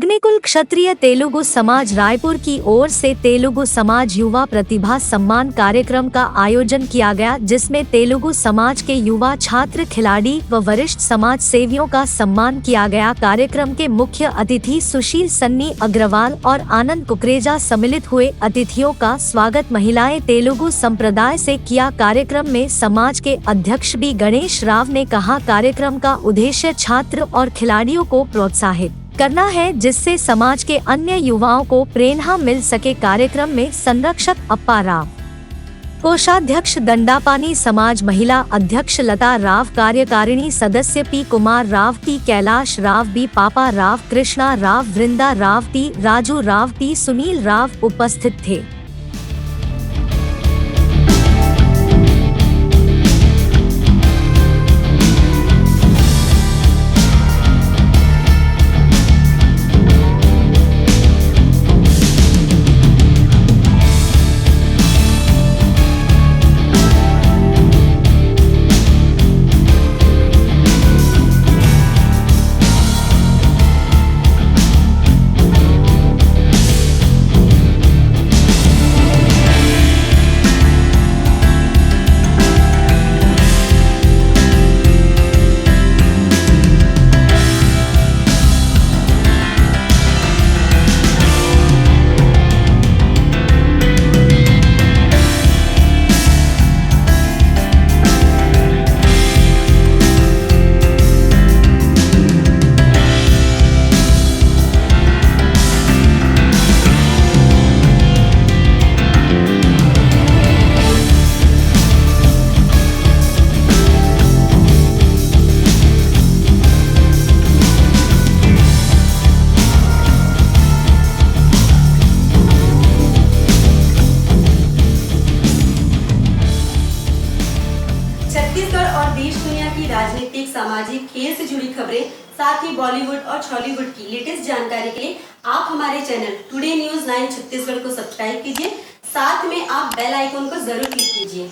अग्निकुल क्षत्रिय तेलुगु समाज रायपुर की ओर से तेलुगु समाज युवा प्रतिभा सम्मान कार्यक्रम का आयोजन किया गया, जिसमें तेलुगु समाज के युवा छात्र, खिलाड़ी व वरिष्ठ समाज सेवियों का सम्मान किया गया। कार्यक्रम के मुख्य अतिथि सुशील सन्नी अग्रवाल और आनंद कुकरेजा सम्मिलित हुए। अतिथियों का स्वागत महिलाएं तेलुगु संप्रदाय से किया। कार्यक्रम में समाज के अध्यक्ष बी गणेश राव ने कहा, कार्यक्रम का उद्देश्य छात्र और खिलाड़ियों को प्रोत्साहित करना है, जिससे समाज के अन्य युवाओं को प्रेरणा मिल सके। कार्यक्रम में संरक्षक अप्पा राव, कोषाध्यक्ष दंडापानी समाज, महिला अध्यक्ष लता राव, कार्यकारिणी सदस्य P Kumar Rao, T Kailash Rao, B Papa Rao, Krishna Rao, Vrinda Rao, T Raju Rao, T Sunil Rao उपस्थित थे। छत्तीसगढ़ और देश दुनिया की राजनीतिक, सामाजिक, खेल से जुड़ी खबरें, साथ ही बॉलीवुड और हॉलीवुड की लेटेस्ट जानकारी के लिए आप हमारे चैनल टुडे न्यूज़ 9 छत्तीसगढ़ को सब्सक्राइब कीजिए। साथ में आप बेल आइकन को जरूर क्लिक कीजिए।